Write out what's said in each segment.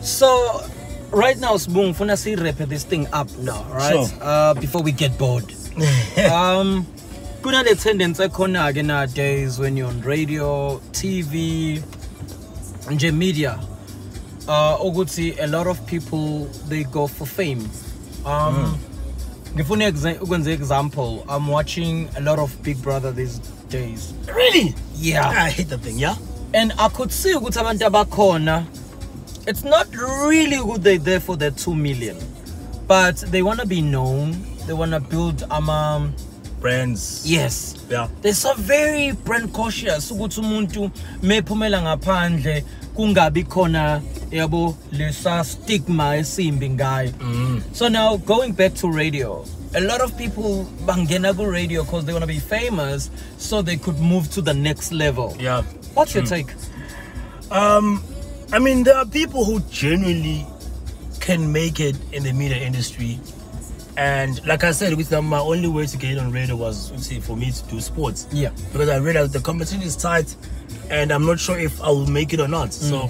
So right now, Sbu, I'm see wrap this thing up now, right? Sure. Before we get bored. Kuna the tendency ekhona nowadays when you're on radio, TV, and media. Ukuthi a lot of people they go for fame. Give an example. I'm watching a lot of Big Brother these days. Really? Yeah. I hate the thing, yeah? And I could see ukuthi abantu abakhona, it's not really good they're there for their 2 million. But they want to be known. They want to build brands. Yes. Yeah. They're so very brand cautious. Ukuthi umuntu mephumela ngaphandle kungabi khona yabo lesa stigma esimbi ngayo. So now going back to radio, a lot of people bangena go radio because they want to be famous so they could move to the next level. Yeah. What's your take? I mean, there are people who genuinely can make it in the media industry. And like I said, with my only way to get in on radio was for me to do sports. Yeah. Because I realized the competition is tight and I'm not sure if I will make it or not. So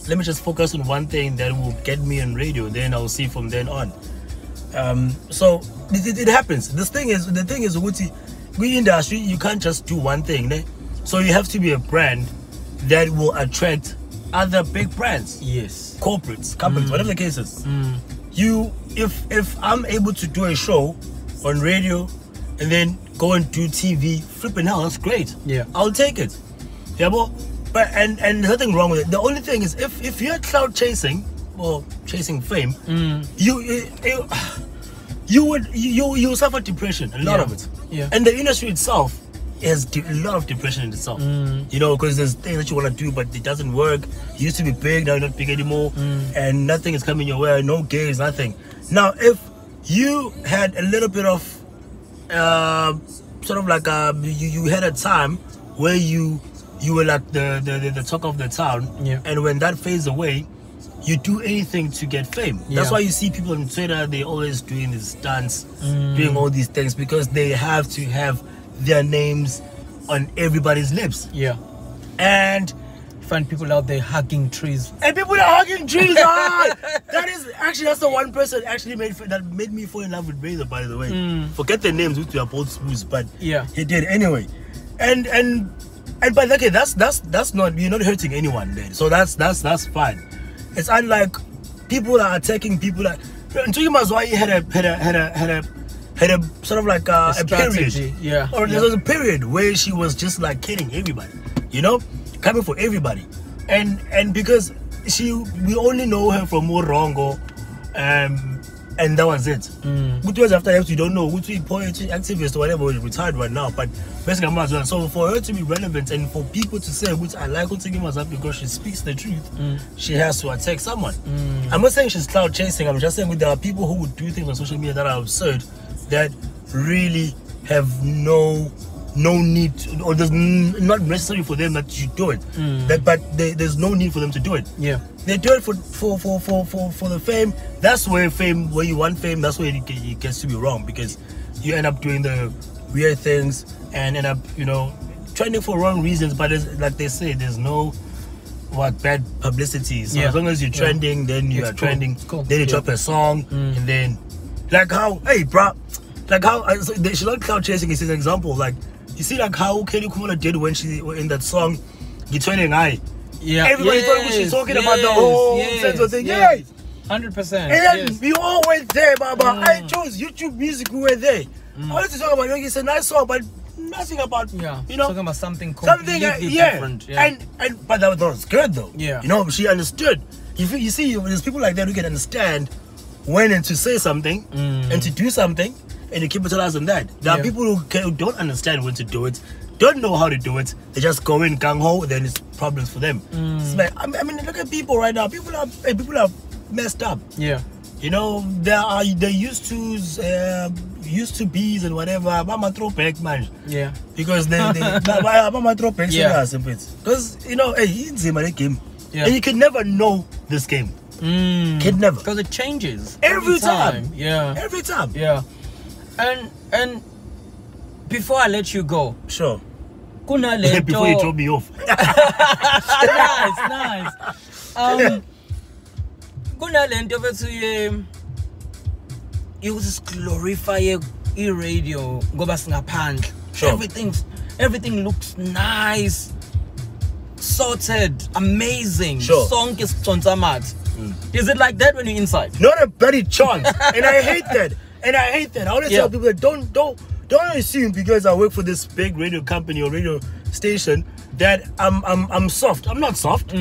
let me just focus on one thing that will get me on radio. Then I'll see from then on. So it happens. The thing is, we industry, you can't just do one thing. Ne? So you have to be a brand that will attract other big brands. Yes. Corporates, companies, whatever the case is. If I'm able to do a show on radio and then go and do TV, flipping hell, that's great. Yeah. I'll take it. Yeah, but and nothing wrong with it. The only thing is if you're cloud chasing or chasing fame, you suffer depression, a lot of it. Yeah. And the industry itself has a lot of depression in itself. You know, because there's things that you want to do but it doesn't work. You used to be big, now you're not big anymore, and nothing is coming your way, no gigs, nothing. Now if you had a little bit of sort of like you had a time where you were like the talk of the town, and when that fades away, you do anything to get fame. That's why you see people on Twitter, they always doing these stunts, doing all these things, because they have to have their names on everybody's lips. Yeah. And find people out there hugging trees. And people are hugging trees. That's the one person actually made me fall in love with Razor, by the way. Forget the names, which we are both smooth, but he did anyway. And but okay, that's not, you're not hurting anyone then. So that's fine. It's unlike people are attacking people that Ntugimazwai had a sort of like a period. Yeah. Or there was a period where she was just like kidding everybody, you know, coming for everybody. And because we only know her from Morongo, and that was it. Good years after that, you don't know which poetry activist or whatever is retired right now, but basically so for her to be relevant and for people to say which I like Ntugimazwai because she speaks the truth, she has to attack someone. I'm not saying she's cloud chasing, I'm just saying there are people who would do things on social media that are absurd, that really have no need to, or there's not necessary for them that you do it. But there's no need for them to do it. Yeah, they do it for the fame. That's where you want fame, that's where it gets to be wrong, because you end up doing the weird things and end up, you know, trending for wrong reasons. But like they say, there's no bad publicity. So as long as you're trending, then you are trending. Cool. Then you drop a song, and then like how, hey bro, like how she's not cloud chasing. It's an example. Like you see, like how Kelly Kumula did when she in that song, "Gitwene Ngai." Yeah, everybody thought she was talking about the whole sense of thing. Yeah, 100%. And then we all went there, Baba. I chose YouTube Music. We were there. I wanted to talk about it. It's a nice song, but nothing about you know, talking about something completely different. And but that was good though. Yeah, you know, she understood. You see, there's people like that who can understand when and to say something and to do something, and you capitalize on that. There are people who don't understand when to do it, don't know how to do it. They just go in gung ho, then it's problems for them. Like, I mean, look at people right now. People are messed up. Yeah, you know, they used to bees and whatever. Mama throw back, man. Yeah, because they mama throw back. Because you know, hey, it's a game, and you can never know this game. Can never, because it changes every time. Every time. And before I let you go, sure, before you throw me off. Nice kunalento bethu you just glorify radio ngoba singaphandle. Sure. Everything looks nice, sorted, amazing. Sure. Song is tonsamat. Is it like that when you're inside? Not a bloody chance. And I hate that. I always tell people that don't assume because I work for this big radio company or radio station that I'm soft. I'm not soft.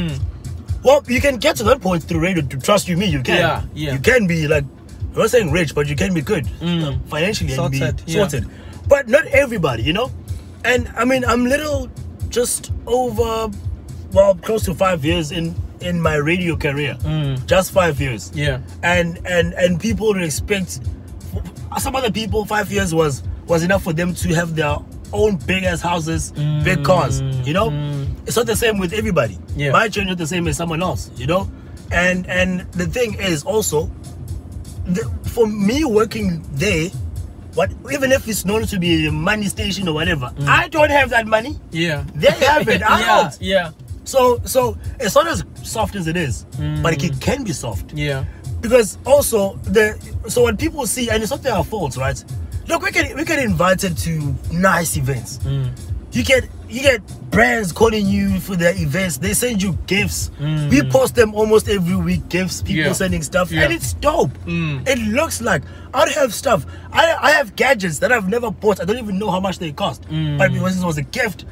Well, you can get to that point through radio. To trust you, you can. Yeah. You can be like, I'm not saying rich, but you can be good financially Sorted, and be sorted. But not everybody, you know. And I mean, I'm just over, close to 5 years in my radio career. Just 5 years. Yeah. And people expect, some other people 5 years was enough for them to have their own big ass houses, big cars, you know. It's not the same with everybody. My journey is not the same as someone else, you know. And the thing is also, for me working there, even if it's known to be a money station or whatever, I don't have that money. Yeah. They have it. I don't. Yeah. So it's not as soft as it is, but it can be soft. Yeah. Because also so what people see, and it's not their fault, right? Look, we get invited to nice events. You get brands calling you for their events. They send you gifts. We post them almost every week. Gifts, people sending stuff, and it's dope. It looks like I have stuff. I have gadgets that I've never bought. I don't even know how much they cost, but because it was a gift,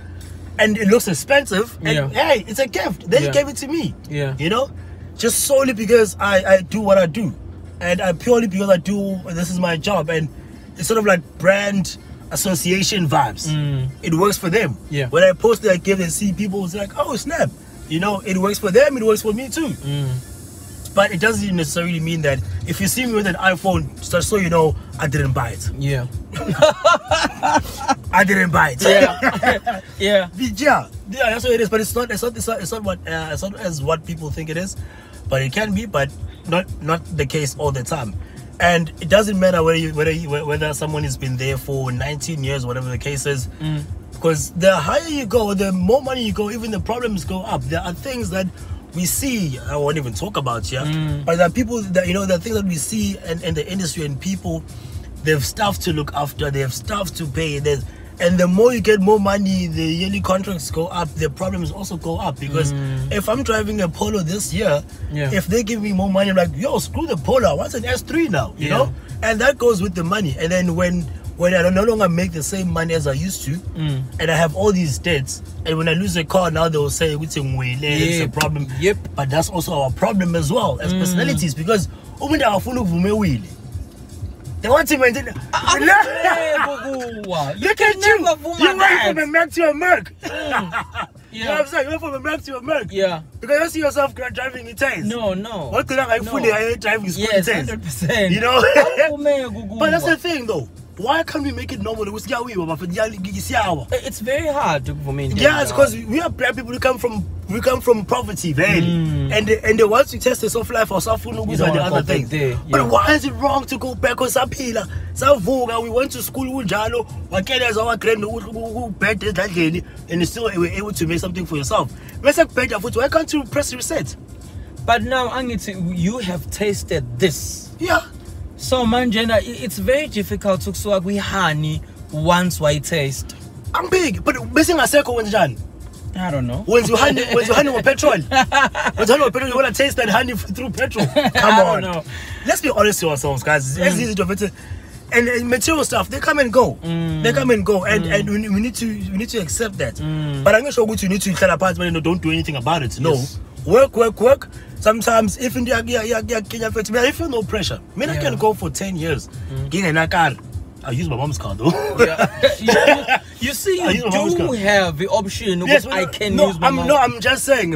and it looks expensive. And hey, it's a gift. They gave it to me. Yeah, you know, just solely because I do what I do, and purely because I do. This is my job, and it's sort of like brand association vibes. It works for them. Yeah. When I post that gift and see people, it's like, oh snap, you know, it works for them. It works for me too. But it doesn't necessarily mean that if you see me with an iPhone, just so you know, I didn't buy it. Yeah. I didn't buy it. Yeah. Yeah. Yeah. That's what it is. But it's not as what people think it is. But it can be, but not the case all the time. And it doesn't matter whether someone has been there for 19 years, whatever the case is, because the higher you go, the more money you go, even the problems go up. There are things that we see, I won't even talk about here, but there are people that, you know, the things that we see in the industry, and people, they have stuff to look after, they have stuff to pay, and the more you get more money, the yearly contracts go up, the problems also go up. Because if I'm driving a Polo this year, if they give me more money, I'm like, yo, screw the Polo, I want an S3 now, you know? And that goes with the money. And then when I no longer make the same money as I used to, and I have all these debts, and when I lose a car, now they'll say it's a problem. But that's also our problem as well as personalities, because they want to maintain. Look at you! You went from a Mac to a Merc. You know what I'm saying? You went from a Mac to a Merc. Yeah. Because you see yourself driving in tanks. No. What the I fully driving school in tanks. 100%. You know? But that's the thing though. Why can't we make it normal? It's very hard for me. Yeah, it's because we are black people who come from poverty, man. And the ones who test the soft life or soft food are the other things. But why is it wrong to go back on Sapila? We went to school with Jalo, and still were able to make something for yourself. Why can't you press reset? But now, you have tasted this. Yeah. So Manjena, it's very difficult to swag with honey once white taste. I'm big, but missing a circle when Jan. I don't know. When you honey with petrol. When you honey with petrol, you wanna taste that honey through petrol. Come on. Know. Let's be honest to ourselves, guys. It's easy to fit. And material stuff, they come and go. They come and go. And we need to accept that. But I'm not sure what you need to clear apart when you don't do anything about it. No. Yes. Work. Sometimes if in I feel no pressure. I mean, I can go for 10 years. Getting a car. I use my mom's car though. You see, you do have the option. Yes, I can use my mom. No, I'm just saying.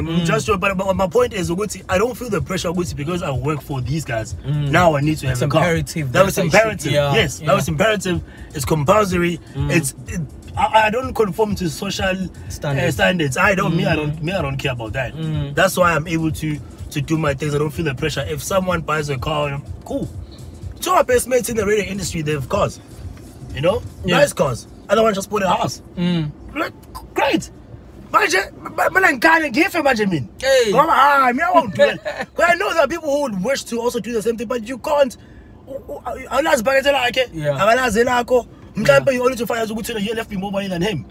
But my point is, I don't feel the pressure because I work for these guys. Now I need to have a car. That was imperative. Yes, that was imperative. It's compulsory. I don't conform to social standards. I don't care about that. That's why I'm able to do my things. I don't feel the pressure. If someone buys a car, cool. Two of our best mates in the radio industry, they have cars. You know? Nice cars. Other one just bought a house. Like, great. But I can't give him Benjamin. Hey. I won't do it. Because I know there are people who would wish to also do the same thing, but you can't. You only to find out you left me more money than him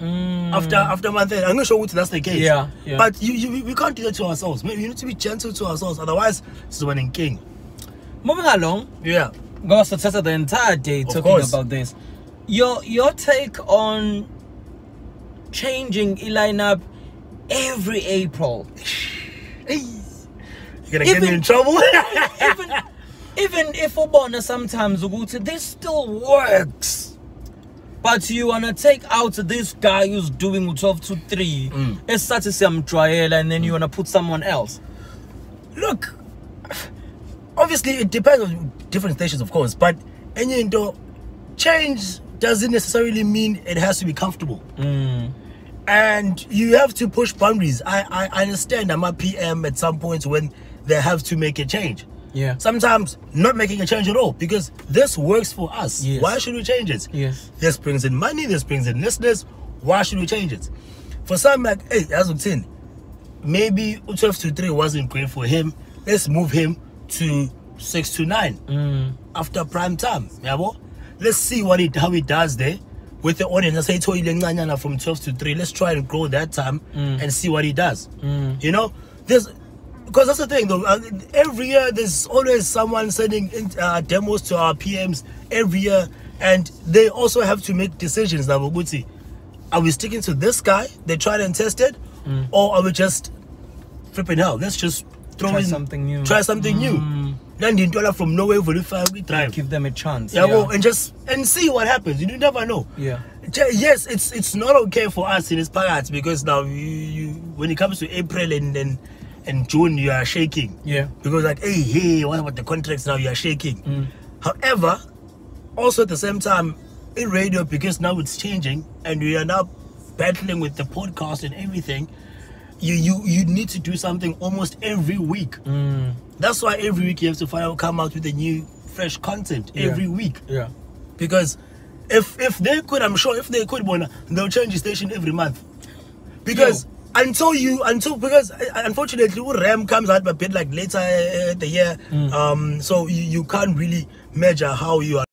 after month end. I'm not sure that's the case. Yeah. But we can't do that to ourselves. Maybe you need to be gentle to ourselves, otherwise it's winning king. Moving along. Yeah. Go to the entire day talking about this. Your take on changing a lineup every April. You're gonna get me in trouble. even if Obona sometimes this still works. But you wanna take out this guy who's doing 12 to 3, it's such a some trial, and then you wanna put someone else. Look, obviously it depends on different stations, of course, but change doesn't necessarily mean it has to be comfortable. And you have to push boundaries. I understand I'm a PM at some points when they have to make a change. Yeah. Sometimes not making a change at all because this works for us. Yes. Why should we change it? Yes. This brings in money, this brings in listeners. Why should we change it? For some, like, hey, as I'm saying, maybe 12 to 3 wasn't great for him. Let's move him to 6 to 9 after prime time. Let's see how he does there with the audience. Let's say from 12 to 3. Let's try and grow that time and see what he does. You know, because that's the thing though. Every year there's always someone sending demos to our PMs every year, and they also have to make decisions. Now, are we sticking to this guy? They tried and tested, or are we just flipping hell? Let's just try something new. Try something new. Then the dollar from nowhere will drive. Give them a chance. And see what happens. You never know. Yeah. Yes, it's not okay for us in this part because now you when it comes to April and June you are shaking. Yeah. Because like hey, what about the contracts now? You are shaking. However, also at the same time in radio, because now it's changing and we are now battling with the podcast and everything. You need to do something almost every week. That's why every week you have to come out with a new fresh content every week. Yeah. Because if they could, I'm sure if they could, they'll change the station every month. Because because unfortunately RAM comes out a bit like later the year. So you can't really measure how you are